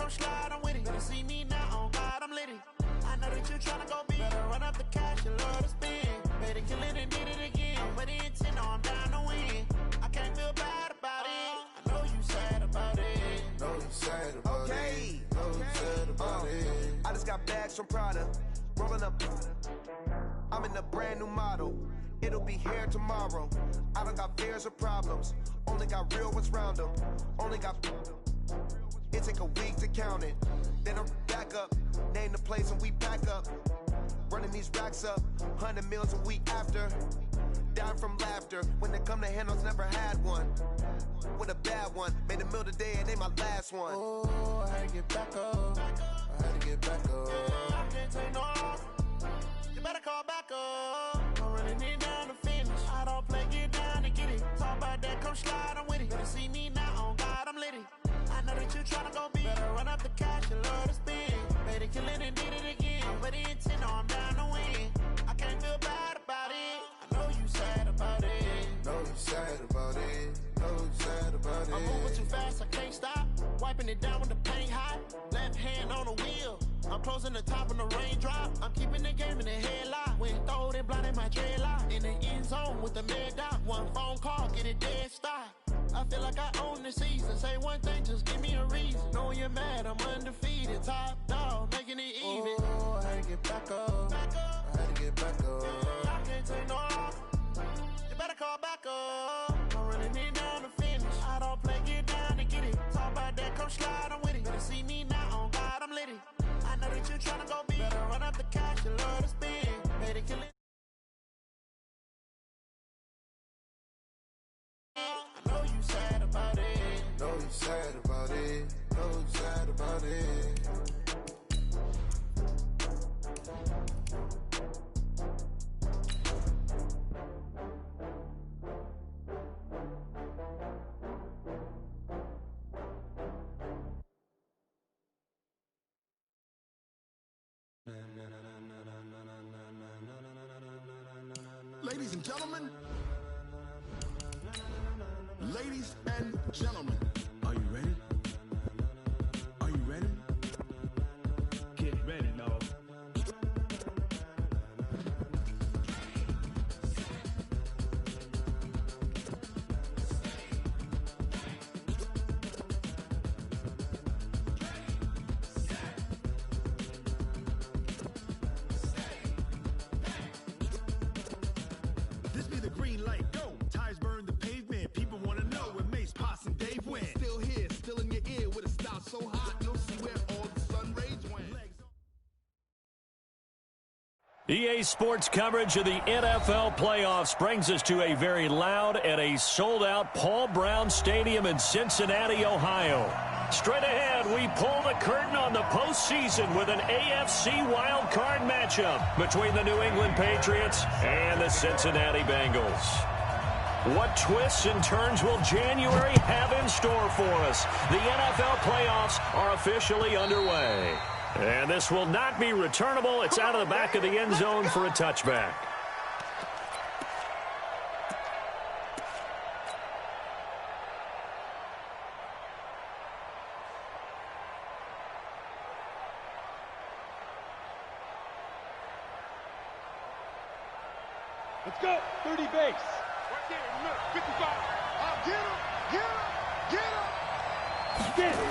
come slide, I'm with it. Better see me now, on God, I'm litty. I know that you tryna go big. Better run up the cash, you love to spend. Better kill it and did it again. I'm with the intent, no, I'm down to win. I can't feel bad about it. I know you sad about it. Know you sad about it. Know you sad about it. I just got bags from Prada. Rolling up. I'm in a brand new model. It'll be here tomorrow. I don't got fears or problems. Only got real ones round them. Only got. It take a week to count it. Then I'm back up. Name the place and we back up. Running these racks up. 100 meals a week after. Down from laughter. When it come to handles, never had one. With a bad one. Made a meal today and they my last one. Oh, I had to get back up. I had to get back up. I can't take no off. You better call back up. I'm running it down to finish. I don't play, get down and get it. Talk about that, come slide, I'm with it. Better see me now, on God, I'm litty. I know that you tryna go big. Better run up the cash, you love to spend. Better kill it and did it again. I'm with the intent, no, I'm down to win. I can't feel bad about it. I know you sad about it. Know you sad about it. Know you sad about it. I'm moving too fast, I can't stop. Wiping it down with the paint hot. Left hand on the wheel. I'm closing the top of the raindrop. I'm keeping the game in the headlock. When throwed and blinded my dreadlock. In the end zone with the mad dot. One phone call, get it dead stop. I feel like I own the season. Say one thing, just give me a reason. Knowing you're mad, I'm undefeated. Top dog, making it even. Oh, I had to get back up. I had to get back up. I can't take no off. You better call back up. I'm running it down to finish. I don't play, get down and get it. Talk about that, come slide, I'm with it. Better see me now, on God, I'm litty. I know that you tryna go big. Better run up the cash, you love to spend. Better kill it. I know you sad about it. Know you sad about it. Know you sad about it. Ladies and gentlemen, ladies and gentlemen, are you ready? Are you ready? Get ready, no. This be the green light, go. Tires burn the pavement. People want to know where Mace, Poss, and Dave went. Still here, still in your ear with a style so hot, you'll see where all the sun rays went. EA Sports coverage of the NFL playoffs brings us to a very loud and a sold-out Paul Brown Stadium in Cincinnati, Ohio. Straight ahead, we pull the curtain on the postseason with an AFC wildcard matchup between the New England Patriots and the Cincinnati Bengals. What twists and turns will January have in store for us? The NFL playoffs are officially underway. And this will not be returnable. It's out of the back of the end zone for a touchback. Let's go. 30 base. Right there in the middle. 55. Get him.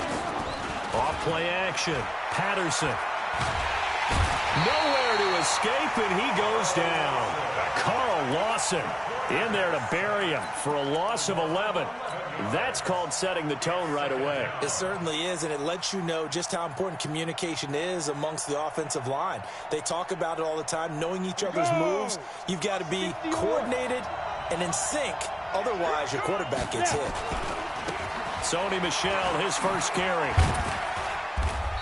Off play action. Patterson. Nowhere to escape, and he goes down. Carl Lawson in there to bury him for a loss of 11. That's called setting the tone right away. It certainly is, and it lets you know just how important communication is amongst the offensive line. They talk about it all the time, knowing each other's moves. You've got to be coordinated and in sync. Otherwise, your quarterback gets hit. Sony Michel, his first carry.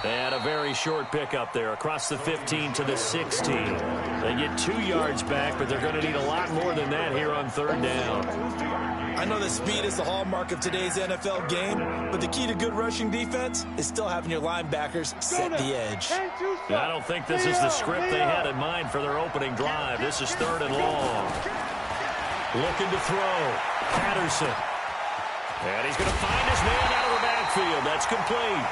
And a very short pickup there across the 15 to the 16. They get 2 yards back, but they're going to need a lot more than that here on third down. I know that speed is the hallmark of today's NFL game, but the key to good rushing defense is still having your linebackers set the edge. I don't think this is the script they had in mind for their opening drive. This is third and long. Looking to throw. Patterson. And he's going to find his man out of the backfield. backfield. That's complete.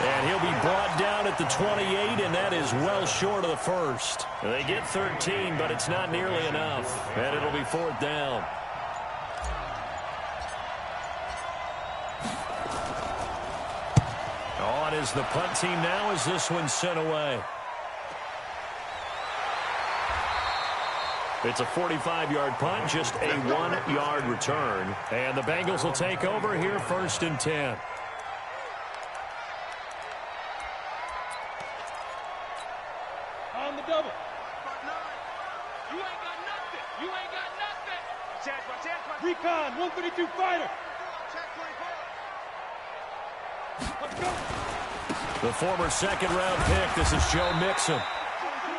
And he'll be brought down at the 28, and that is well short of the first. They get 13, but it's not nearly enough. And it'll be 4th down. On is the punt team now as this one's sent away. It's a 45-yard punt, just a 1-yard return. And the Bengals will take over here 1st and 10. On the double. You ain't got nothing. You ain't got nothing. Recon, 132 fighter. Let's go. The former second-round pick, this is Joe Mixon.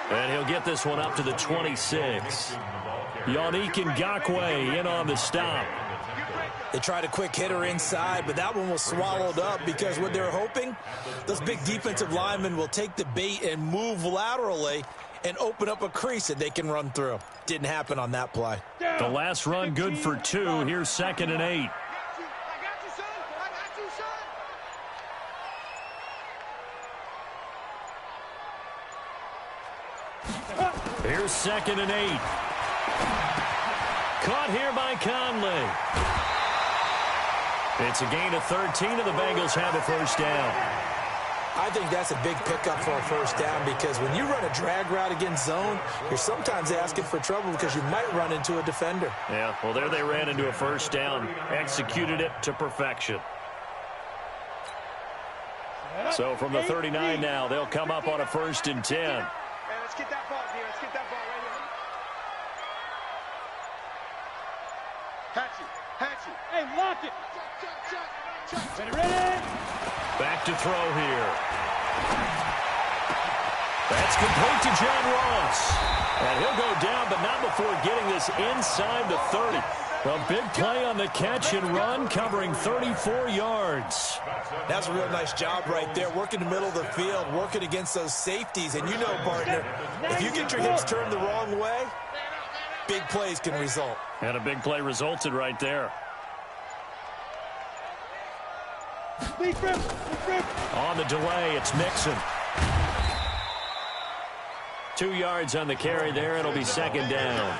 And he'll get this one up to the 26. Yannick Ngakoue in on the stop. They tried a quick hitter inside, but that one was swallowed up because what they're hoping, those big defensive linemen will take the bait and move laterally and open up a crease that they can run through. Didn't happen on that play. The last run good for 2. Here's 2nd and 8. Here's 2nd and 8. Caught here by Conley. It's a gain of 13, and the Bengals have a 1st down. I think that's a big pickup for a 1st down because when you run a drag route against zone, you're sometimes asking for trouble because you might run into a defender. Yeah, well, there they ran into a 1st down. Executed it to perfection. So from the 39 now, they'll come up on a 1st and 10. Hey, let's get that ball here. Let's get that ball right here. Hatchy. Hey, lock it. Ready. Back to throw here. That's complete to John Ross. And he'll go down, but not before getting this inside the 30. A big play on the catch and run, covering 34 yards. That's a real nice job right there, working the middle of the field, working against those safeties. And you know, partner, if you get your hips turned the wrong way, big plays can result. And a big play resulted right there. On the delay, it's Mixon. 2 yards on the carry there. It'll be 2nd down.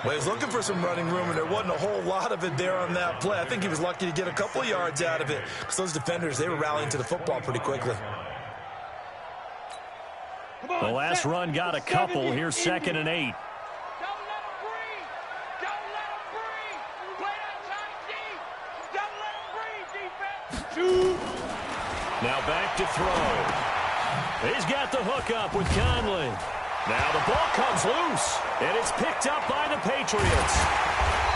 Well, he was looking for some running room, and there wasn't a whole lot of it there on that play. I think he was lucky to get a couple of yards out of it because those defenders, they were rallying to the football pretty quickly. The last run got a couple. Here's 2nd and 8. Now back to throw. He's got the hook up with Conley. Now the ball comes loose, and it's picked up by the Patriots.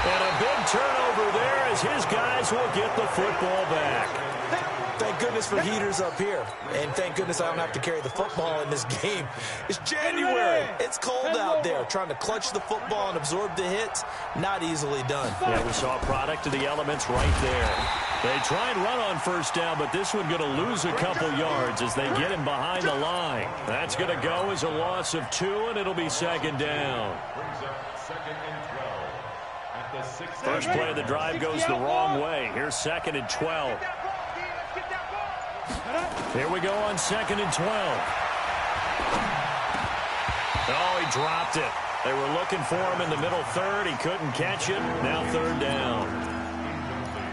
And a big turnover there as his guys will get the football back. Thank goodness for heaters up here. And thank goodness I don't have to carry the football in this game. It's January. It's cold out there. Trying to clutch the football and absorb the hits, not easily done. Yeah, we saw a product of the elements right there. They try and run on 1st down, but this one going to lose a couple yards as they get him behind the line. That's going to go as a loss of 2, and it'll be 2nd down. First play of the drive goes the wrong way. Here's 2nd and 12. Here we go on 2nd and 12. Oh, he dropped it. They were looking for him in the middle 3rd. He couldn't catch it. Now 3rd down.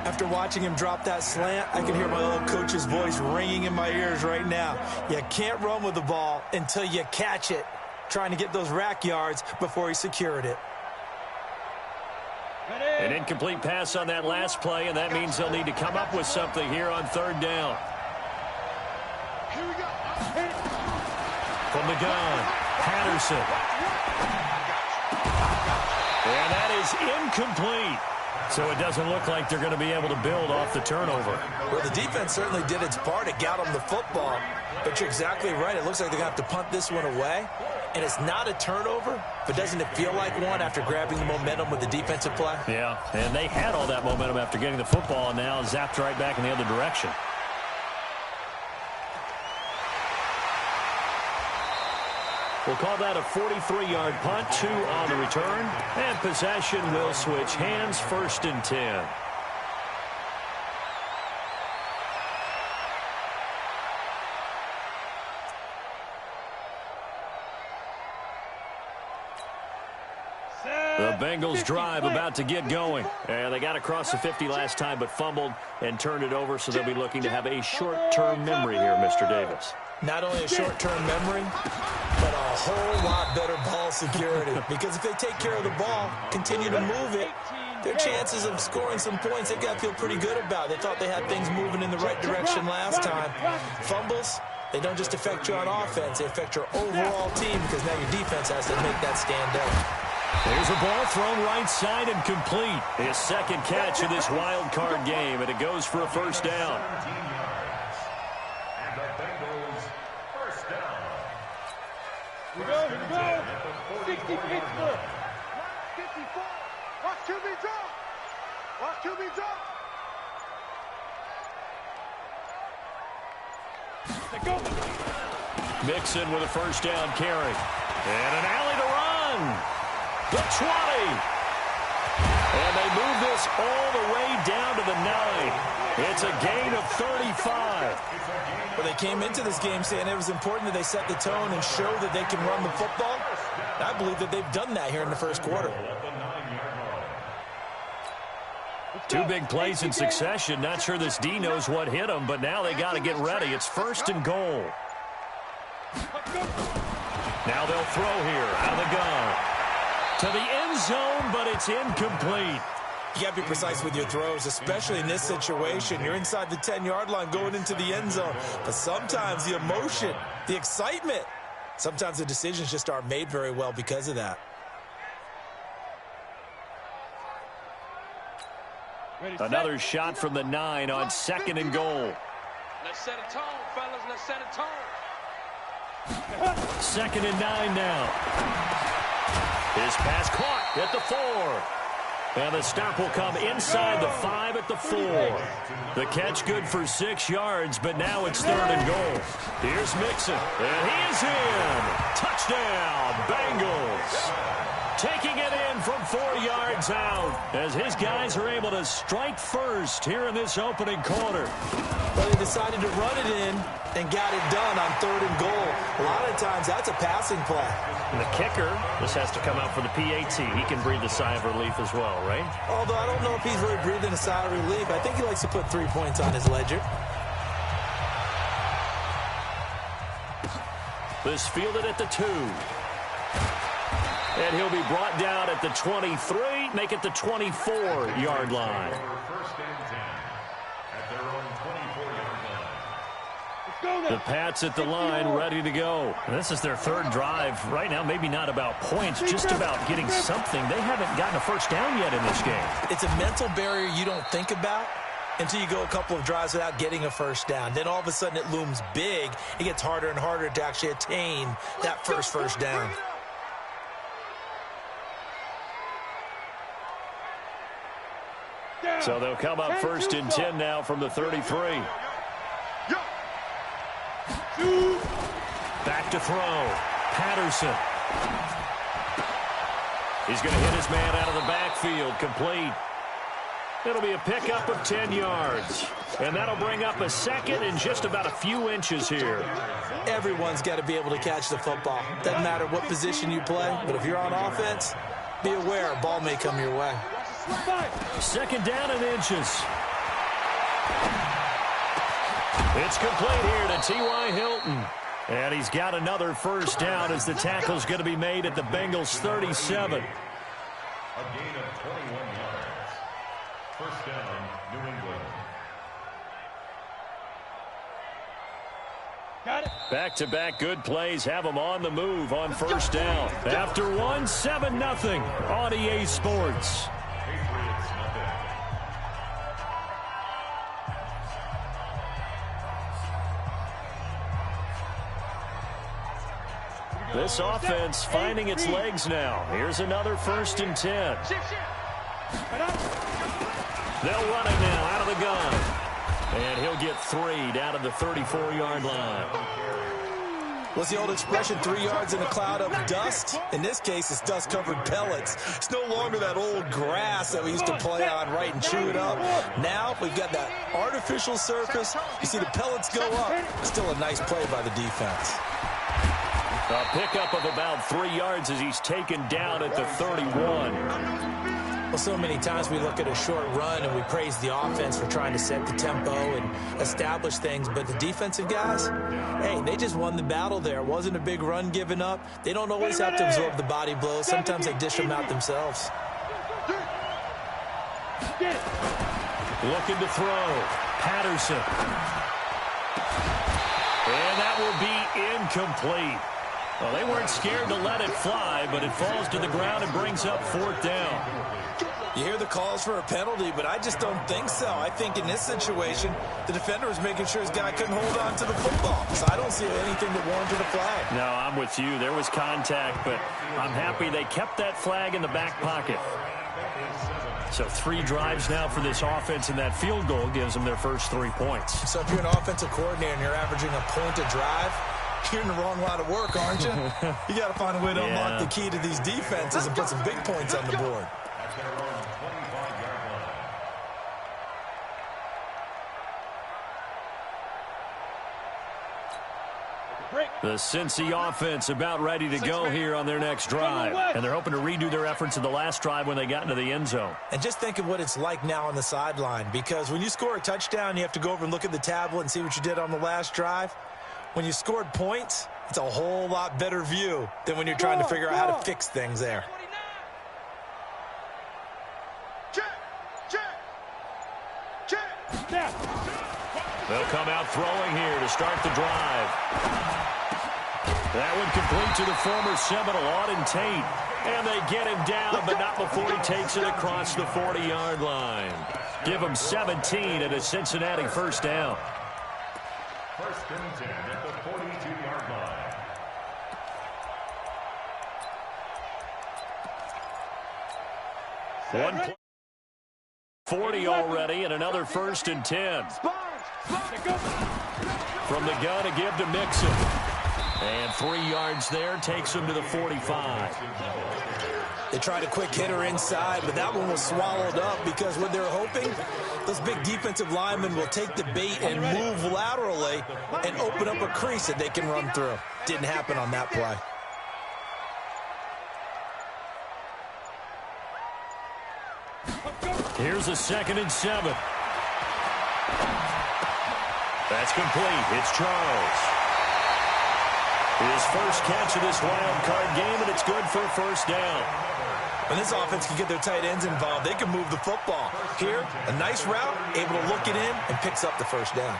After watching him drop that slant, I can hear my old coach's voice ringing in my ears right now. You can't run with the ball until you catch it. Trying to get those rack yards before he secured it. An incomplete pass on that last play, and that means they'll need to come up with something here on 3rd down. From the gun, Patterson. And that is incomplete. So it doesn't look like they're going to be able to build off the turnover. Well, the defense certainly did its part to get them the football. But you're exactly right. It looks like they're going to have to punt this one away. And it's not a turnover, but doesn't it feel like one after grabbing the momentum with the defensive play? Yeah, and they had all that momentum after getting the football, and now zapped right back in the other direction. We'll call that a 43-yard punt, 2 on the return, and possession will switch hands, 1st and 10. The Bengals drive about to get going. And they got across the 50 last time but fumbled and turned it over, so they'll be looking to have a short-term memory here, Mr. Davis. Not only a short-term memory, but a whole lot better ball security. Because if they take care of the ball, continue to move it, their chances of scoring some points, they've got to feel pretty good about. They thought they had things moving in the right direction last time. Fumbles, they don't just affect you on offense, they affect your overall team because now your defense has to make that stand out. There's a ball thrown right side and complete. His second catch of this wild card game, and it goes for a first down. And the Bengals first down. Here we go. 60 Pittsburgh. 54. Watch QB drop. Watch QB drop. They go. Mixon with a first down carry. And an alley to run. The 20. And they move this all the way down to the 9. It's a gain of 35. Well, they came into this game saying it was important that they set the tone and show that they can run the football. I believe that they've done that here in the first quarter. Two big plays in succession. Not sure this D knows what hit them, but now they got to get ready. It's first and goal. Now they'll throw here out of the gun. To the end zone, but it's incomplete. You got to be precise with your throws, especially in this situation. You're inside the 10-yard line going into the end zone. But sometimes the emotion, the excitement, sometimes the decisions just aren't made very well because of that. Another shot from the 9 on second and goal. Let's set a tone, fellas. Let's set a tone. Second and 9 now. His pass caught at the 4. And the stop will come inside the 5 at the 4. The catch good for 6 yards, but now it's third and goal. Here's Mixon, and he is in. Touchdown, Bengals. Taking it in from 4 yards out as his guys are able to strike first here in this opening quarter. Well, they decided to run it in and got it done on third and goal. A lot of times that's a passing play. And the kicker, this has to come out for the PAT. He can breathe a sigh of relief as well, right? Although I don't know if he's really breathing a sigh of relief. I think he likes to put 3 points on his ledger. This fielded at the 2. And he'll be brought down at the 23, make it the 24-yard line. First and 10 at their own 24-yard line. The Pats at the line, ready to go. And this is their third drive. Right now, maybe not about points, just about getting something. They haven't gotten a first down yet in this game. It's a mental barrier you don't think about until you go a couple of drives without getting a first down. Then all of a sudden it looms big. It gets harder and harder to actually attain that first down. So they'll come up first and 10 now from the 33. Back to throw. Patterson. He's going to hit his man out of the backfield. Complete. It'll be a pickup of 10 yards. And that'll bring up a second and just about a few inches here. Everyone's got to be able to catch the football. Doesn't matter what position you play, but if you're on offense, be aware a ball may come your way. Second down and inches. It's complete here to T.Y. Hilton. And he's got another first down as the tackle's going to be made at the Bengals 37. A gain of 21 yards. First down, New England. Got it. Back-to-back good plays have them on the move on first down. After one, 7-0 on EA Sports. Patriots, nothing. This offense finding its legs now. Here's another first and 10. They'll run it now out of the gun. And he'll get 3 down to the 34-yard line. What's the old expression, 3 yards in a cloud of dust? In this case, it's dust-covered pellets. It's no longer that old grass that we used to play on, right, and chew it up. Now we've got that artificial surface. You see the pellets go up. Still a nice play by the defense. A pickup of about 3 yards as he's taken down at the 31. Well, so many times we look at a short run and we praise the offense for trying to set the tempo and establish things, but the defensive guys, hey, they just won the battle there. It wasn't a big run given up. They don't always have to absorb the body blows. Sometimes they dish them out themselves. Looking to throw. Patterson. And that will be incomplete. Well, they weren't scared to let it fly, but it falls to the ground and brings up 4th down. You hear the calls for a penalty, but I just don't think so. I think in this situation, the defender was making sure his guy couldn't hold on to the football. So I don't see anything that warranted a flag. No, I'm with you. There was contact, but I'm happy they kept that flag in the back pocket. So 3 drives now for this offense, and that field goal gives them their first 3 points. So if you're an offensive coordinator and you're averaging a point a drive, you're in the wrong line of work, aren't you? You got to find a way to unlock the key to these defenses and put some big points on the board. The Cincy offense about ready to go here on their next drive. And they're hoping to redo their efforts in the last drive when they got into the end zone. And just think of what it's like now on the sideline, because when you score a touchdown, you have to go over and look at the tablet and see what you did on the last drive. When you scored points, it's a whole lot better view than when you're trying to figure out how to fix things there. They'll come out throwing here to start the drive. That one complete to the former Seminole, Auden Tate. And they get him down, but not before he takes it across the 40-yard line. Give him 17 at a Cincinnati first down. First and 10 at the 42-yard line. 1 play. 40 already, and another first and 10. From the gun to give to Mixon. And 3 yards there takes him to the 45. They tried a quick hitter inside, but that one was swallowed up because what they're hoping, those big defensive linemen will take the bait and move laterally and open up a crease that they can run through. Didn't happen on that play. Here's a 2nd and 7. That's complete. It's Charles. His first catch of this wild card game, and it's good for a first down. When this offense can get their tight ends involved, they can move the football. Here, a nice route, able to look it in, and picks up the first down.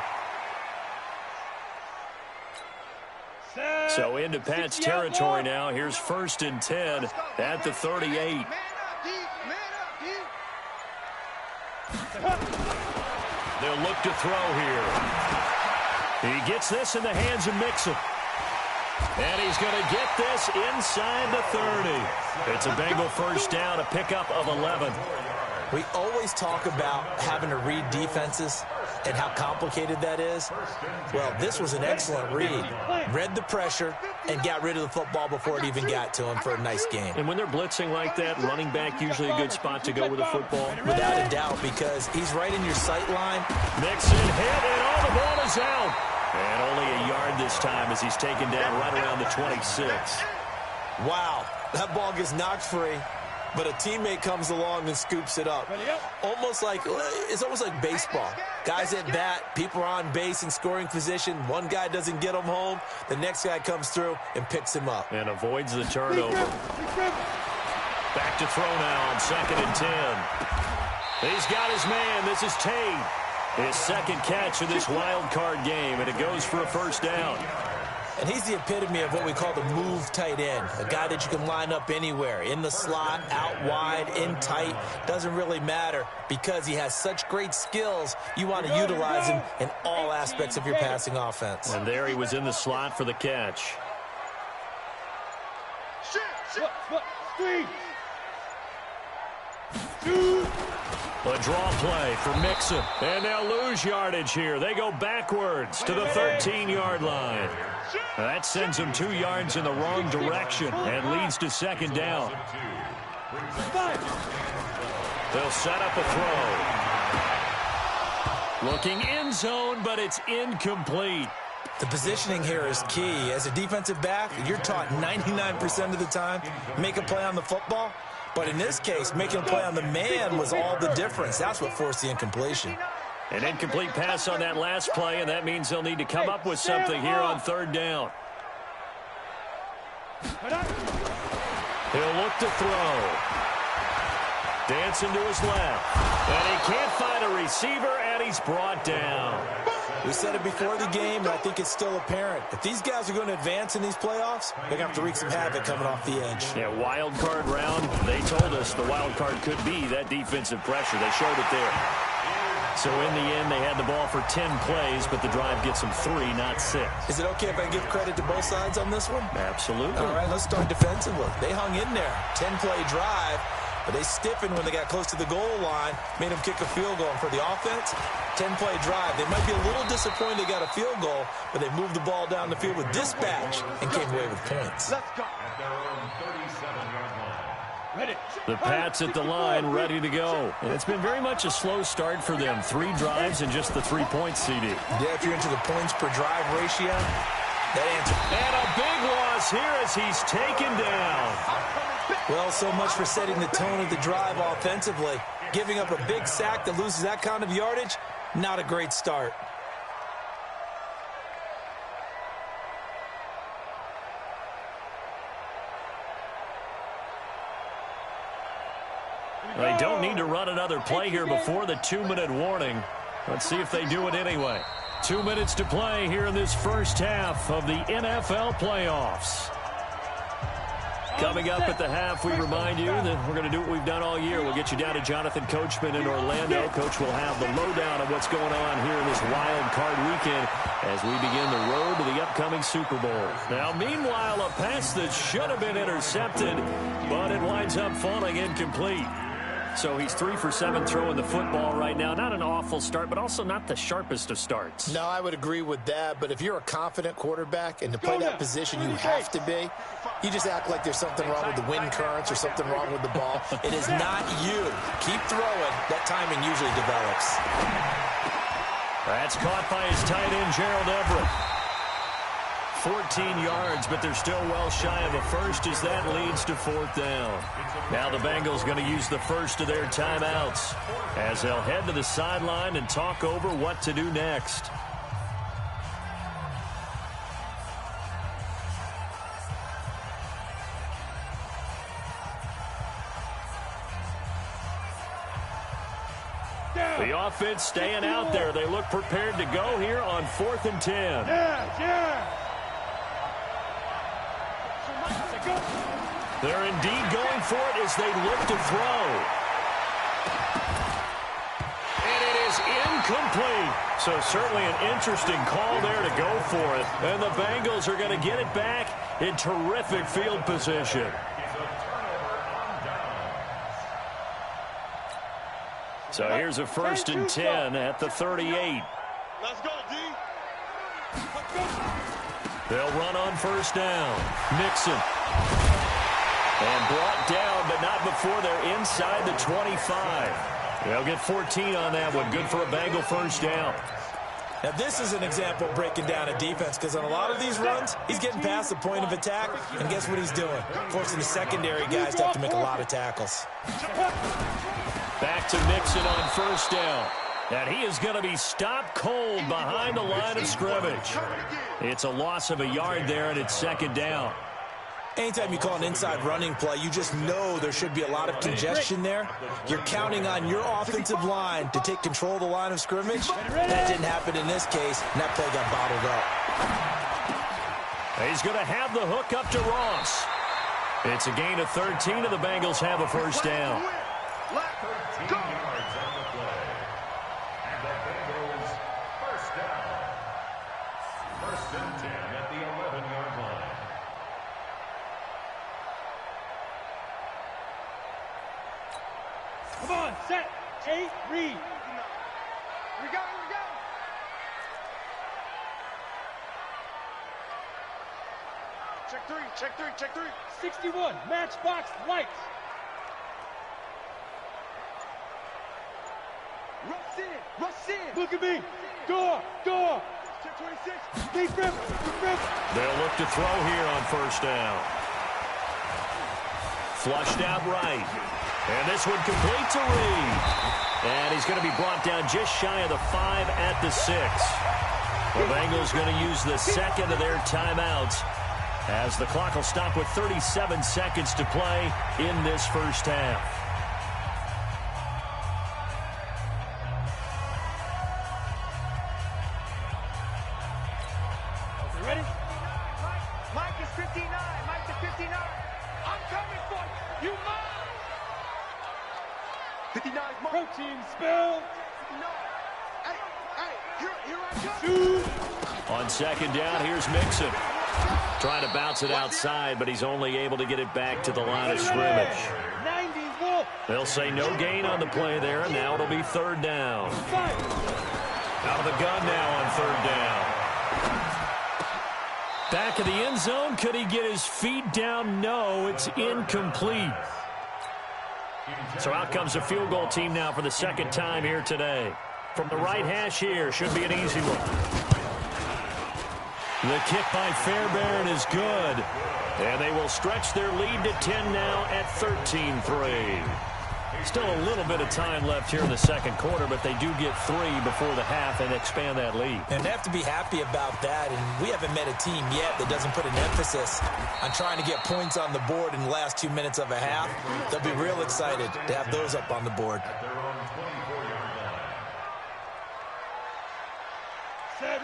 So into Pat's territory now. Here's 1st and 10 at the 38. They'll look to throw here. He gets this in the hands of Mixon. And he's going to get this inside the 30. It's a Bengal first down, a pickup of 11. We always talk about having to read defenses and how complicated that is. Well, this was an excellent read. Read the pressure and got rid of the football before it even got to him for a nice game. And when they're blitzing like that, running back usually a good spot to go with the football. Without a doubt, because he's right in your sight line. Mixon hit, and all the ball is out. And only a yard this time as he's taken down right around the 26. Wow, that ball gets knocked free, but a teammate comes along and scoops it up. It's almost like baseball. Guys at bat, people are on base in scoring position. One guy doesn't get him home. The next guy comes through and picks him up. And avoids the turnover. Back to throw now on 2nd and 10. He's got his man. This is Tate. His second catch of this wild card game, and it goes for a first down. And he's the epitome of what we call the move tight end, a guy that you can line up anywhere, in the slot, out wide, in tight, doesn't really matter because he has such great skills. You want to utilize him in all aspects of your passing offense. And there he was in the slot for the catch. A draw play for Mixon. And they'll lose yardage here. They go backwards to the 13-yard line. That sends them 2 yards in the wrong direction and leads to second down. They'll set up a throw. Looking end zone, but it's incomplete. The positioning here is key. As a defensive back, you're taught 99% of the time, make a play on the football. But in this case, making a play on the man was all the difference. That's what forced the incompletion. An incomplete pass on that last play, and that means they'll need to come up with something here on third down. He'll look to throw. Dancing to his left. And he can't find a receiver, and he's brought down. We said it before the game, and I think it's still apparent. If these guys are going to advance in these playoffs, they're going to have to wreak some havoc coming off the edge. Yeah, wild card round. They told us the wild card could be that defensive pressure. They showed it there. So in the end, they had the ball for 10 plays, but the drive gets them 3, not 6. Is it okay if I give credit to both sides on this one? Absolutely. All right, let's start defensively. They hung in there. 10-play drive, but they stiffened when they got close to the goal line, made them kick a field goal. And for the offense, 10-play drive. They might be a little disappointed they got a field goal, but they moved the ball down the field with dispatch and came away with points. At their own 37-yard line. The Pats at the line, ready to go. And it's been very much a slow start for them. 3 drives and just the 3 points, CD. Yeah, if you're into the points per drive ratio, that answer. And a big loss here as he's taken down. Well, so much for setting the tone of the drive offensively. Giving up a big sack that loses that kind of yardage, not a great start. They don't need to run another play here before the 2-minute warning. Let's see if they do it anyway. 2 minutes to play here in this first half of the NFL playoffs. Coming up at the half, we remind you that we're going to do what we've done all year. We'll get you down to Jonathan Coachman in Orlando. Coach will have the lowdown of what's going on here in this wild card weekend as we begin the road to the upcoming Super Bowl. Now, meanwhile, a pass that should have been intercepted, but it winds up falling incomplete. So he's 3 for 7 throwing the football right now. Not an awful start, but also not the sharpest of starts. No, I would agree with that. But if you're a confident quarterback and to play that position you have to be, you just act like there's something wrong with the wind currents or something wrong with the ball. It is not you. Keep throwing. That timing usually develops. That's caught by his tight end, Gerald Everett. 14 yards, but they're still well shy of a first as that leads to 4th down. Now the Bengals going to use the first of their timeouts as they'll head to the sideline and talk over what to do next. The offense staying out there. They look prepared to go here on 4th and 10. They're indeed going for it as they look to throw. And it is incomplete. So certainly an interesting call there to go for it. And the Bengals are going to get it back in terrific field position. So here's a 1st and 10 at the 38. Let's go, D. Let's go. They'll run on 1st down. Mixon. And brought down, but not before they're inside the 25. They'll get 14 on that one. Good for a Bengal 1st down. Now, this is an example of breaking down a defense because on a lot of these runs, he's getting past the point of attack, and guess what he's doing? Forcing the secondary guys to have to make a lot of tackles. Back to Mixon on 1st down. And he is going to be stopped cold behind the line of scrimmage. It's a loss of a yard there, and it's 2nd down. Anytime you call an inside running play, you just know there should be a lot of congestion there. You're counting on your offensive line to take control of the line of scrimmage. That didn't happen in this case, and that play got bottled up. He's going to have the hook up to Ross. It's a gain of 13, and the Bengals have a 1st down. 13 yards on the play. And the Bengals 1st down. 1st and 10 at the 11-yard line. Come on, set, Tate, read. We go. Check three. 61, matchbox lights. Rush in. Look at me. Door. They'll look to throw here on first down. Flushed out right. And this one complete to Reed. And he's going to be brought down just shy of the 5 at the 6. The Bengals going to use the second of their timeouts as the clock will stop with 37 seconds to play in this first half. Ready? Mike is 59. Mike is 59. I'm coming for you. You mine. 59 is mine. Protein spill. No. Hey, here I go. On second down, here's Mixon. Trying to bounce it outside, but he's only able to get it back to the line of scrimmage. They'll say no gain on the play there, and now it'll be third down. Out of the gun now on third down. Back of the end zone. Could he get his feet down? No, it's incomplete. So out comes the field goal team now for the second time here today. From the right hash here, should be an easy one. The kick by Fairbairn is good. And they will stretch their lead to 10 now at 13-3. Still a little bit of time left here in the second quarter, but they do get 3 before the half and expand that lead. And they have to be happy about that, and we haven't met a team yet that doesn't put an emphasis on trying to get points on the board in the last 2 minutes of a half. They'll be real excited to have those up on the board.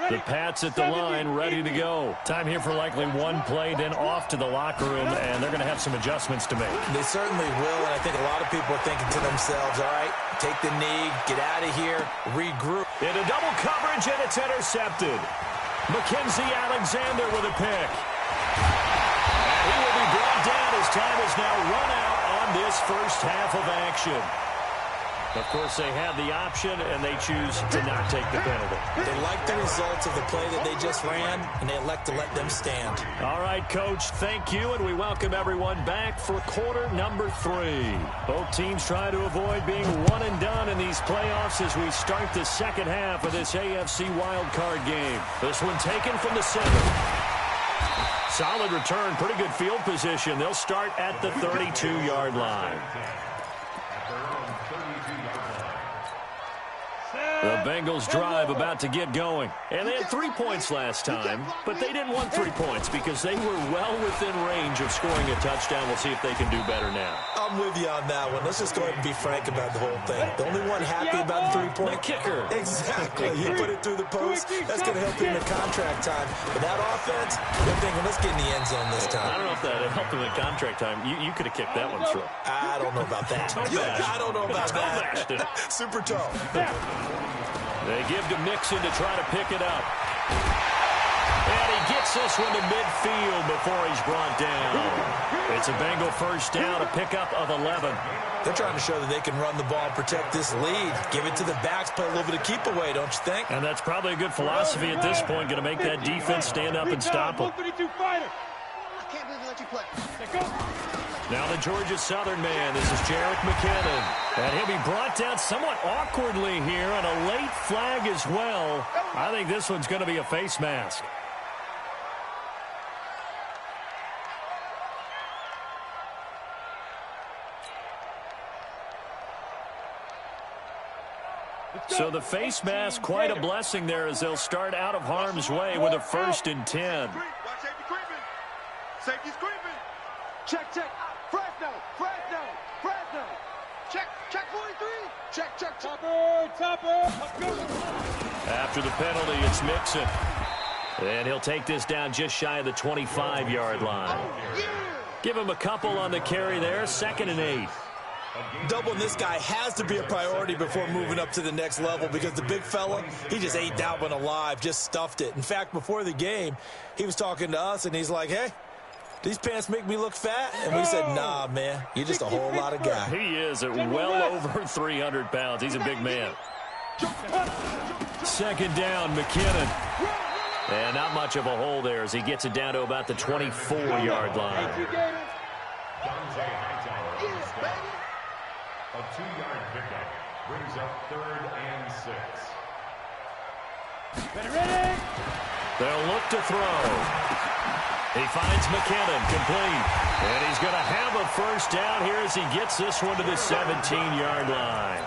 The Pats at the line, ready to go. Time here for likely one play, then off to the locker room, and they're going to have some adjustments to make. They certainly will, and I think a lot of people are thinking to themselves, all right, take the knee, get out of here, regroup. Into double coverage, and it's intercepted. Mackenzie Alexander with a pick. And he will be brought down as time is now run out on this first half of action. Of course, they have the option, and they choose to not take the penalty. They like the results of the play that they just ran, and they elect to let them stand. All right, Coach, thank you, and we welcome everyone back for quarter number 3. Both teams try to avoid being one and done in these playoffs as we start the second half of this AFC wildcard game. This one taken from the center. Solid return, pretty good field position. They'll start at the 32-yard line. The Bengals drive about to get going. And they had 3 points last time, but they didn't want 3 points because they were well within range of scoring a touchdown. We'll see if they can do better now. I'm with you on that one. Let's just go ahead and be frank about the whole thing. The only one happy about the 3 point the kicker. Exactly. He put it through the post. That's going to help him in contract time. But that offense, they're thinking, let's get in the end zone this time. I don't know if that helped him in contract time. You could have kicked that one through. I don't know about that. I don't know about that. Super toe. They give to Mixon to try to pick it up. And he gets this one to midfield before he's brought down. It's a Bengal first down, a pickup of 11. They're trying to show that they can run the ball, protect this lead. Give it to the backs, play a little bit of keep away, don't you think? And that's probably a good philosophy at this point, going to make that defense stand up and stop them. I can't believe they let you play. Now the Georgia Southern man, this is Jerick McKinnon. And he'll be brought down somewhat awkwardly here on a late flag as well. I think this one's going to be a face mask. So the face mask, quite a blessing there as they'll start out of harm's way with a 1st and 10. Safety's creeping. Check. Fresno. Check 43. Check. Topper. After the penalty, it's Mixon. And he'll take this down just shy of the 25-yard line. Give him a couple on the carry there, 2nd and 8. Doubling this guy has to be a priority before moving up to the next level because the big fella, he just ate that one alive, just stuffed it. In fact, before the game, he was talking to us, and he's like, hey, these pants make me look fat? And we said, nah, man, you're just a whole lot of guy. He is at well over 300 pounds. He's a big man. 2nd down, McKinnon. And not much of a hole there as he gets it down to about the 24-yard line. A 2-yard pickup brings up 3rd and 6. Ready. They'll look to throw. He finds McKinnon, complete. And he's going to have a first down here as he gets this one to the 17-yard line.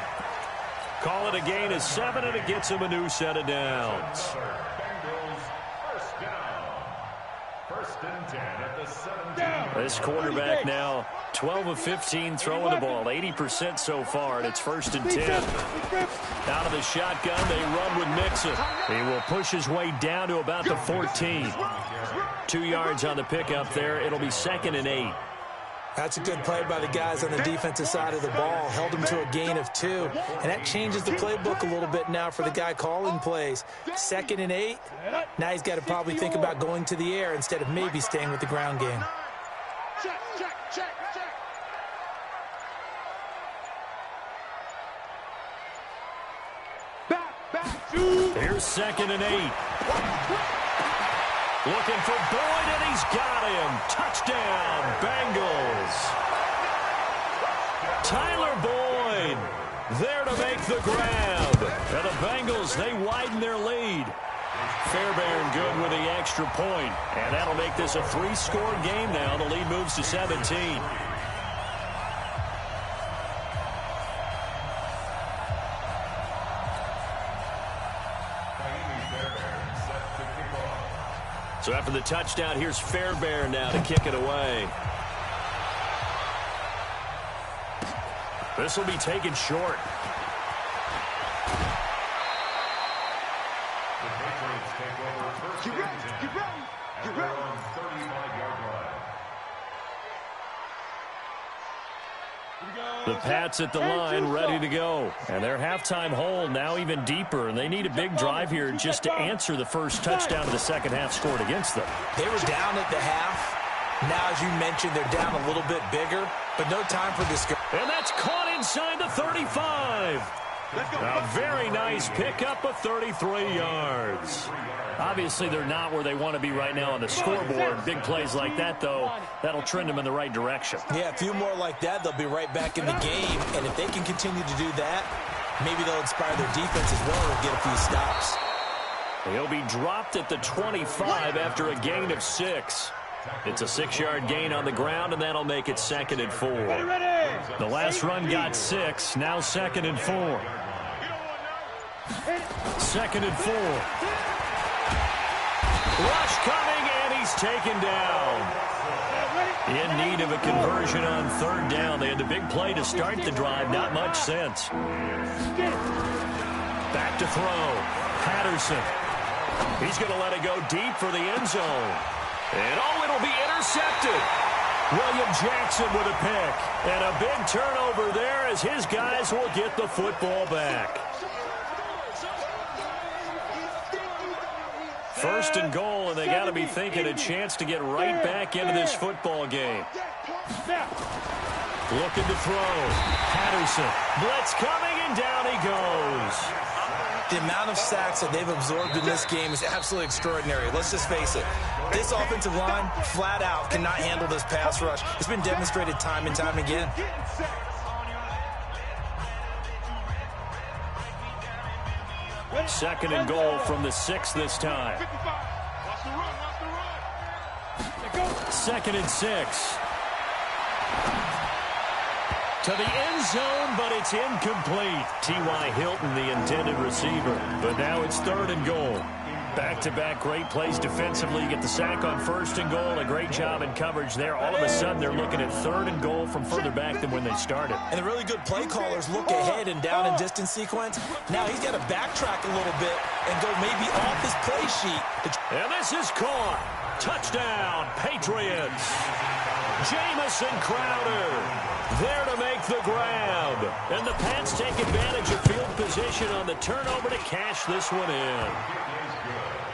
Call it a gain of 7, and it gets him a new set of downs. Bengals first down. First and 10 at the 17. This quarterback now 12 of 15 throwing the ball, 80% so far, and it's first and 10. Out of the shotgun, they run with Mixon. He will push his way down to about the 14. 2 yards on the pickup there. It'll be 2nd and 8. That's a good play by the guys on the defensive side of the ball. Held him to a gain of 2. And that changes the playbook a little bit now for the guy calling plays. 2nd and 8. Now he's got to probably think about going to the air instead of maybe staying with the ground game. Check. Back. Here's 2nd and 8. Looking for Boyd, and he's got him. Touchdown, Bengals. Tyler Boyd there to make the grab. And the Bengals, they widen their lead. Fairbairn good with the extra point. And that'll make this a 3-score game now. The lead moves to 17. So after the touchdown, here's Fairbairn now to kick it away. This will be taken short. The Patriots take over first and 10. And they're on 35-yard line. The Pats at the line, ready to go. And their halftime hole now even deeper, and they need a big drive here just to answer the first touchdown of the second half scored against them. They were down at the half. Now, as you mentioned, they're down a little bit bigger, but no time for this. And that's caught inside the 35. A very nice pickup of 33 yards. Obviously, they're not where they want to be right now on the scoreboard. Big plays like that, though, that'll trend them in the right direction. Yeah, a few more like that, they'll be right back in the game. And if they can continue to do that, maybe they'll inspire their defense as well and get a few stops. He'll be dropped at the 25 after a gain of 6. It's a 6-yard gain on the ground, and that'll make it 2nd and 4. The last run got 6, now 2nd and 4. 2nd and 4. Rush coming, and he's taken down. In need of a conversion on 3rd down. They had the big play to start the drive, not much sense. Back to throw. Patterson. He's going to let it go deep for the end zone. And, it'll be intercepted. William Jackson with a pick. And a big turnover there as his guys will get the football back. 1st and goal, and they got to be thinking a chance to get right back into this football game. Looking to throw. Patterson. Blitz coming, and down he goes. The amount of sacks that they've absorbed in this game is absolutely extraordinary. Let's just face it. This offensive line, flat out, cannot handle this pass rush. It's been demonstrated time and time again. Second and goal from the 6 this time. 2nd and 6. To the end zone, but it's incomplete. T.Y. Hilton, the intended receiver. But now it's 3rd and goal. Back-to-back great plays defensively. You get the sack on 1st and goal. A great job in coverage there. All of a sudden, they're looking at 3rd and goal from further back than when they started. And the really good play callers look ahead and down and distance sequence. Now he's got to backtrack a little bit and go maybe off his play sheet. And this is caught. Touchdown, Patriots. Jamison Crowder there to make the grab. And the Pats take advantage of field position on the turnover to cash this one in.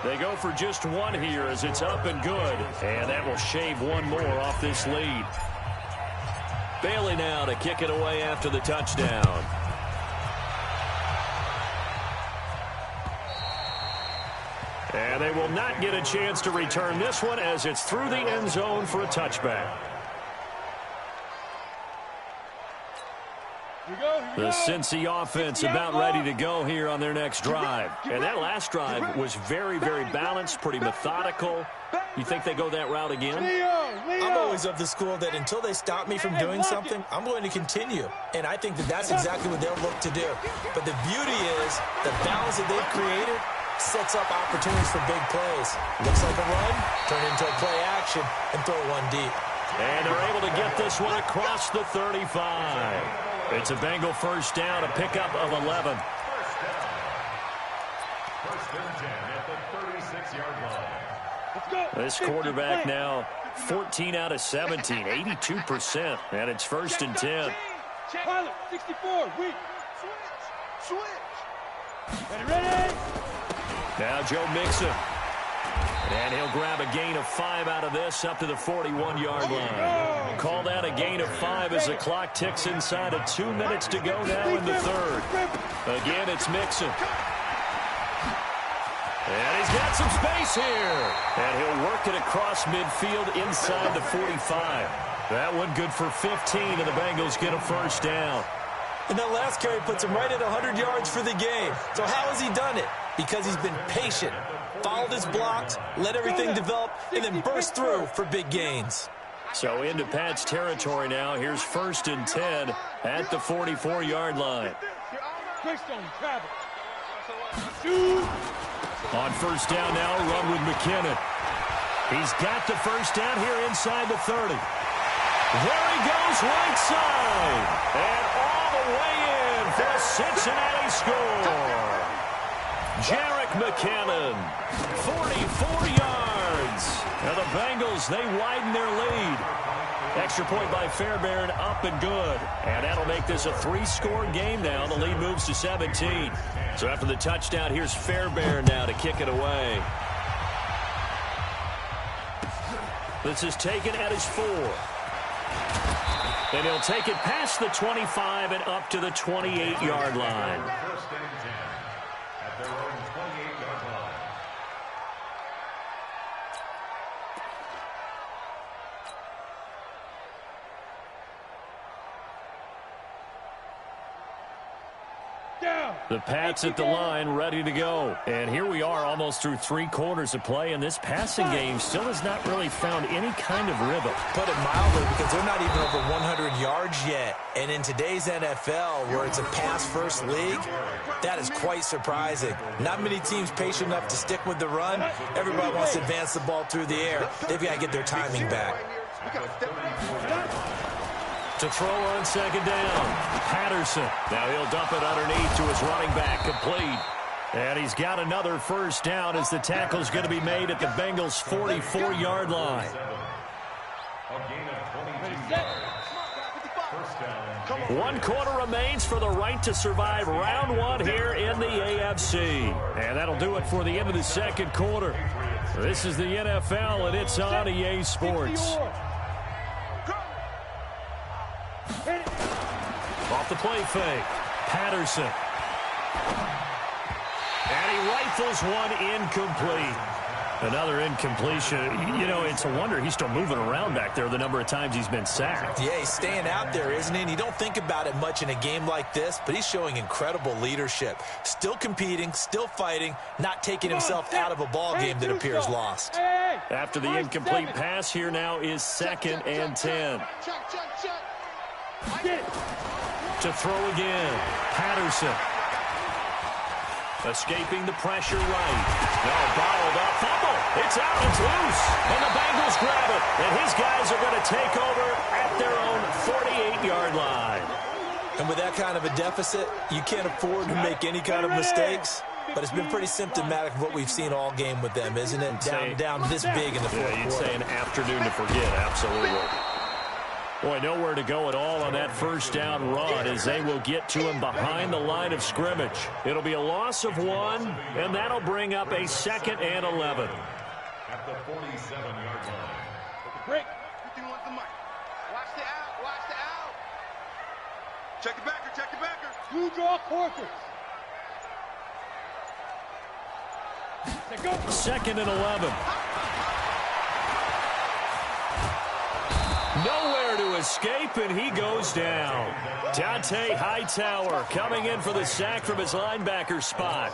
They go for just one here as it's up and good. And that will shave one more off this lead. Bailey now to kick it away after the touchdown. And they will not get a chance to return this one as it's through the end zone for a touchback. The Cincy offense about ready to go here on their next drive. And that last drive was very, very balanced, pretty methodical. You think they go that route again? I'm always of the school that until they stop me from doing something, I'm going to continue. And I think that that's exactly what they'll look to do. But the beauty is the balance that they've created sets up opportunities for big plays. Looks like a run, turn into a play action, and throw one deep. And they're able to get this one across the 35. It's a Bengal first down, a pickup of 11. First and 10 at the 36-yard line. This quarterback now 14 out of 17, 82%, and it's first and 10. Pilot, 64, weak. Switch. Ready? Now Joe Mixon. And he'll grab a gain of 5 out of this up to the 41-yard line. Call that a gain of 5 as the clock ticks inside of 2 minutes to go now in the third. Again, it's Mixon. And he's got some space here. And he'll work it across midfield inside the 45. That one good for 15, and the Bengals get a first down. And that last carry puts him right at 100 yards for the game. So how has he done it? Because he's been patient, followed his blocks, let everything develop, and then burst through for big gains. So into Pat's territory now. Here's first and 10 at the 44-yard line. On first down now, run with McKinnon. He's got the first down here inside the 30. There he goes, right side. And all the way in for a Cincinnati score. Jerick McKinnon, 44 yards. Now the Bengals, they widen their lead. Extra point by Fairbairn, up and good. And that'll make this a 3-score game now. The lead moves to 17. So after the touchdown, here's Fairbairn now to kick it away. This is taken at his 4. And he'll take it past the 25 and up to the 28-yard line. First and 10 at their own 28-yard line. The Pats at the line, ready to go. And here we are almost through 3 quarters of play, and this passing game still has not really found any kind of rhythm. Put it mildly, because they're not even over 100 yards yet. And in today's NFL, where it's a pass-first league, that is quite surprising. Not many teams patient enough to stick with the run. Everybody wants to advance the ball through the air. They've got to get their timing back. To throw on second down, Patterson. Now he'll dump it underneath to his running back, complete. And he's got another first down as the tackle's going to be made at the Bengals' 44-yard line. A gain of 22 yards. First down. 1 quarter remains for the right to survive round 1 here in the AFC. And that'll do it for the end of the second quarter. This is the NFL, and it's on EA Sports. Off the play fake, Patterson. And he rifles one incomplete. Another incompletion. You know, it's a wonder he's still moving around back there the number of times he's been sacked. Yeah, he's staying out there, isn't he? And you don't think about it much in a game like this, but he's showing incredible leadership. Still competing, still fighting, not taking himself out of a ball game that appears lost. After the incomplete pass, here now is 2nd and 10. To throw again, Patterson. Escaping the pressure right. Now bottled up, fumble. It's out, it's loose. And the Bengals grab it. And his guys are going to take over at their own 48-yard line. And with that kind of a deficit, you can't afford to make any kind of mistakes. But it's been pretty symptomatic of what we've seen all game with them, isn't it? Down this big in the fourth quarter. You'd say an afternoon to forget, absolutely. Boy, nowhere to go at all on that first down run as they will get to him behind the line of scrimmage. It'll be a loss of 1, and that'll bring up a 2nd and 11. At the 47-yard line. Break. Everything wants the mic. Watch the out. Watch the out. Check the backer. Check the backer. You draw quarters. 2nd and 11. Nowhere to escape, and he goes down. Dante Hightower coming in for the sack from his linebacker spot.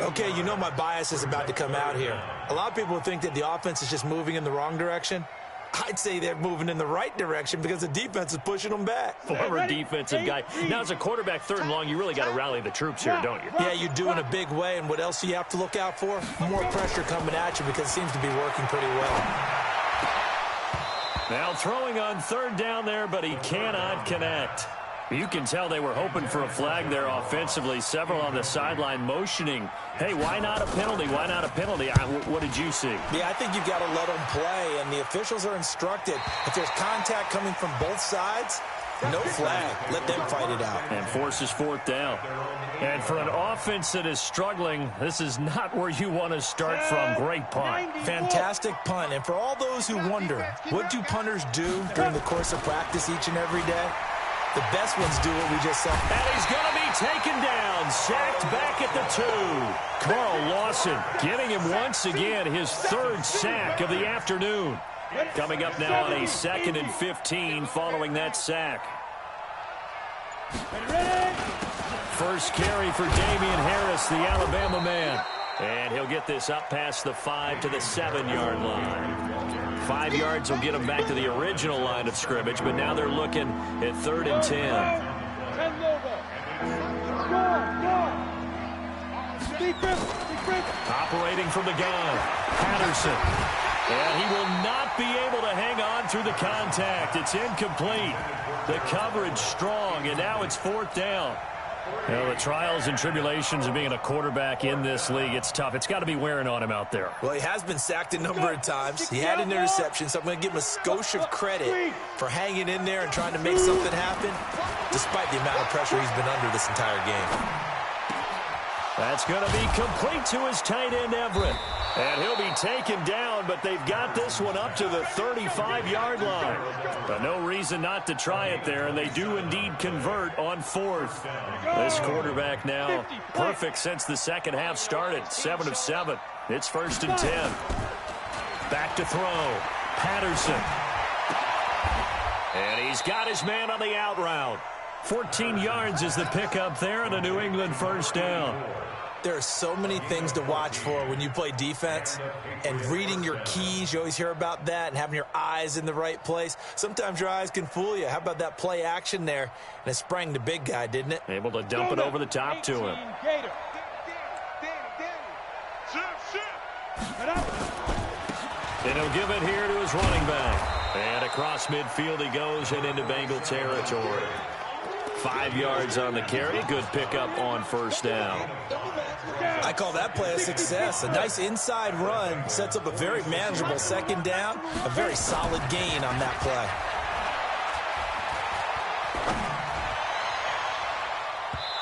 Okay, you know my bias is about to come out here. A lot of people think that the offense is just moving in the wrong direction. I'd say they're moving in the right direction because the defense is pushing them back. Former defensive guy. Now, as a quarterback, 3rd and long, you really got to rally the troops here, don't you? Yeah, you do in a big way, and what else do you have to look out for? More pressure coming at you because it seems to be working pretty well. Now throwing on 3rd down there, but he cannot connect. You can tell they were hoping for a flag there offensively. Several on the sideline motioning, hey, why not a penalty? Why not a penalty? What did you see? Yeah, I think you've got to let them play, and the officials are instructed. If there's contact coming from both sides, no flag. Let them fight it out. And forces 4th down. And for an offense that is struggling, this is not where you want to start from. Great punt. Fantastic punt. And for all those who wonder, what do punters do during the course of practice each and every day? The best ones do what we just saw. And he's going to be taken down, sacked back at the 2. Carl Lawson getting him once again, his 3rd sack of the afternoon. Coming up now on a 2nd and 15 following that sack. First carry for Damian Harris, the Alabama man. And he'll get this up past the 5 to the 7-yard line. 5 yards will get him back to the original line of scrimmage, but now they're looking at 3rd and 10. Operating from the gun, Patterson. And he will not be able to hang on through the contact. It's incomplete. The coverage strong, and now it's 4th down. You know, the trials and tribulations of being a quarterback in this league, it's tough. It's got to be wearing on him out there. Well, he has been sacked a number of times. He had an interception, so I'm going to give him a skosh of credit for hanging in there and trying to make something happen, despite the amount of pressure he's been under this entire game. That's going to be complete to his tight end, Everett. And he'll be taken down, but they've got this one up to the 35-yard line. But no reason not to try it there, and they do indeed convert on 4th. This quarterback now perfect since the second half started, 7 of 7. It's 1st and 10. Back to throw, Patterson. And he's got his man on the out route. 14 yards is the pickup there, and a New England 1st down. There are so many things to watch for when you play defense, and reading your keys, you always hear about that, and having your eyes in the right place. Sometimes your eyes can fool you. How about that play action there? And it sprang the big guy, didn't it? Able to dump it over the top to him. And he'll give it here to his running back. And across midfield he goes and into Bengal territory. 5 yards on the carry. Good pickup on 1st down. I call that play a success. A nice inside run sets up a very manageable 2nd down. A very solid gain on that play.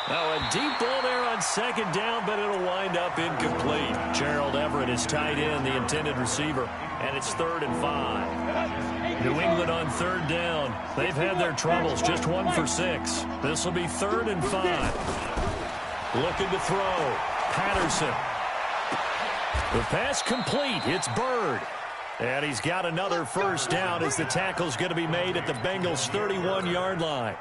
Now a deep ball there on 2nd down, but it'll wind up incomplete. Gerald Everett is tight end, the intended receiver, and it's 3rd and 5. New England on 3rd down. They've had their troubles, just 1 for 6. This will be 3rd and 5. Looking to throw. Patterson. The pass complete. It's Bird. And he's got another 1st down as the tackle's going to be made at the Bengals' 31-yard line.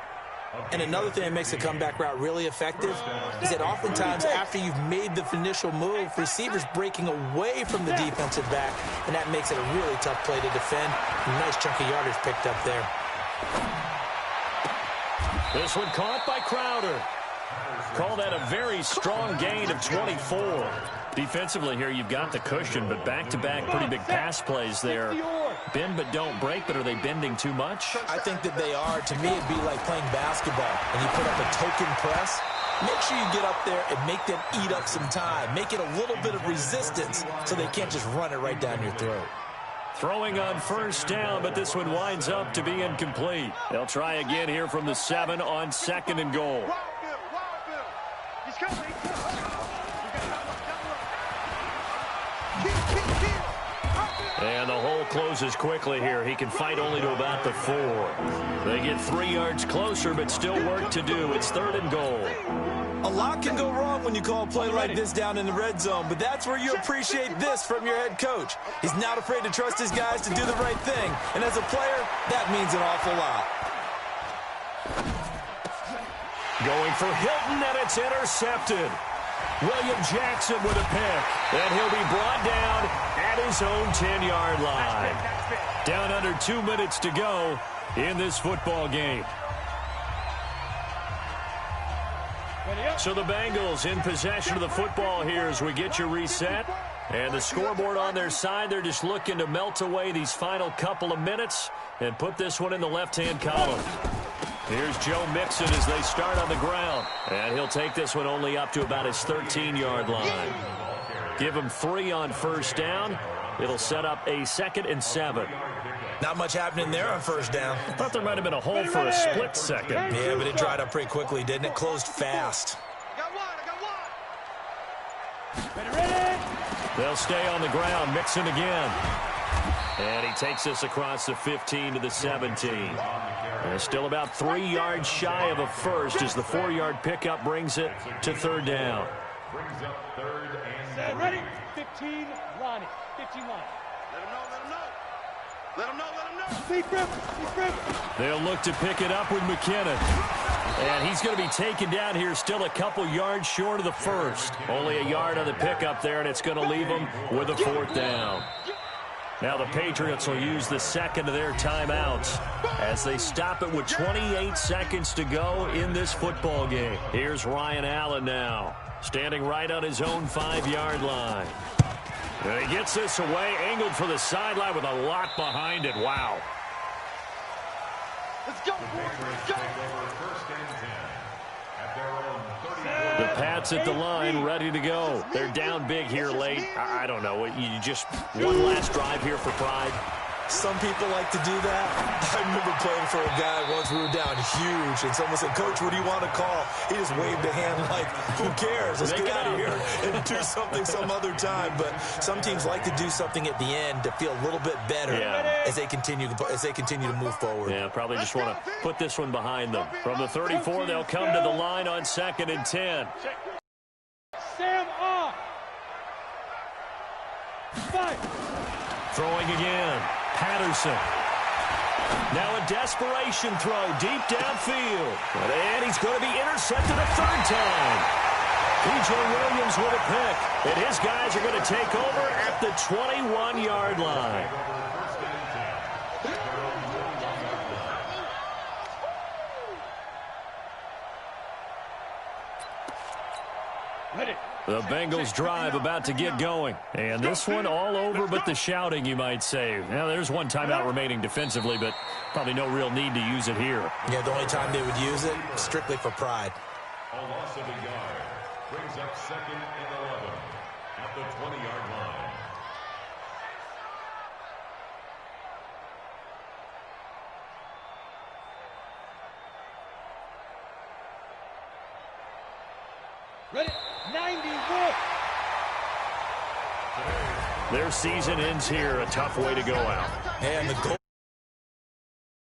And another thing that makes the comeback route really effective is that oftentimes after you've made the initial move, receivers breaking away from the defensive back, and that makes it a really tough play to defend. A nice chunk of yardage picked up there. This one caught by Crowder. Call that a very strong gain of 24. Defensively here, you've got the cushion, but back-to-back pretty big pass plays there. Bend but don't break, but are they bending too much? I think that they are. To me, it'd be like playing basketball, and you put up a token press. Make sure you get up there and make them eat up some time. Make it a little bit of resistance so they can't just run it right down your throat. Throwing on 1st down, but this one winds up to be incomplete. They'll try again here from the 7 on 2nd and goal. And the hole closes quickly here. He can fight only to about the 4. They get 3 yards closer, but still work to do. It's 3rd and goal. A lot can go wrong when you call a play like this down in the red zone, but that's where you appreciate this from your head coach. He's not afraid to trust his guys to do the right thing, and as a player, that means an awful lot. Going for Hilton, and it's intercepted. William Jackson with a pick, and he'll be brought down at his own 10-yard line. Down under 2 minutes to go in this football game. So the Bengals in possession of the football here as we get you reset. And the scoreboard on their side, they're just looking to melt away these final couple of minutes and put this one in the left-hand column. Here's Joe Mixon as they start on the ground. And he'll take this one only up to about his 13-yard line. Give him 3 on first down. It'll set up a 2nd and 7. Not much happening there on first down. I thought there might have been a hole for a split second. Yeah, but it dried up pretty quickly, didn't it? Closed fast. They'll stay on the ground. Mixon again. And he takes this across the 15 to the 17. And still about 3 yards shy of a first as the 4-yard pickup brings it to 3rd down. Brings up 3rd and 3. Ready? 15, Ronnie. 15 line. Let him know, let him know. Let him know, let him know. Deep rip. They'll look to pick it up with McKinnon. And he's going to be taken down here still a couple yards short of the first. Only a yard on the pickup there, and it's going to leave him with a 4th down. Now the Patriots will use the second of their timeouts as they stop it with 28 seconds to go in this football game. Here's Ryan Allen now, standing right on his own 5-yard line. And he gets this away, angled for the sideline with a lot behind it. Wow. Let's go, boys. Let's go. The Pats at the line, ready to go. They're down big here late. I don't know. You just one last drive here for pride. Some people like to do that. I remember playing for a guy once. We were down huge, and someone said, "Coach, what do you want to call?" He just waved a hand like, "Who cares? Let's get out of here and do something some other time." But some teams like to do something at the end to feel a little bit better as they continue to move forward. Yeah, probably just want to put this one behind them. From the 34, they'll come to the line on 2nd and 10. Sam off. 5. Throwing again. Patterson. Now a desperation throw deep downfield. And he's going to be intercepted a 3rd time. P.J. Williams with a pick. And his guys are going to take over at the 21-yard line. The Bengals drive about to get going. And this one all over but the shouting, you might say. Now, there's one timeout remaining defensively, but probably no real need to use it here. Yeah, the only time they would use it, strictly for pride. A loss of a yard. Brings up 2nd and 11 at the 20-yard line. Ready? 91. Their season ends here. A tough way to go out. And the goal.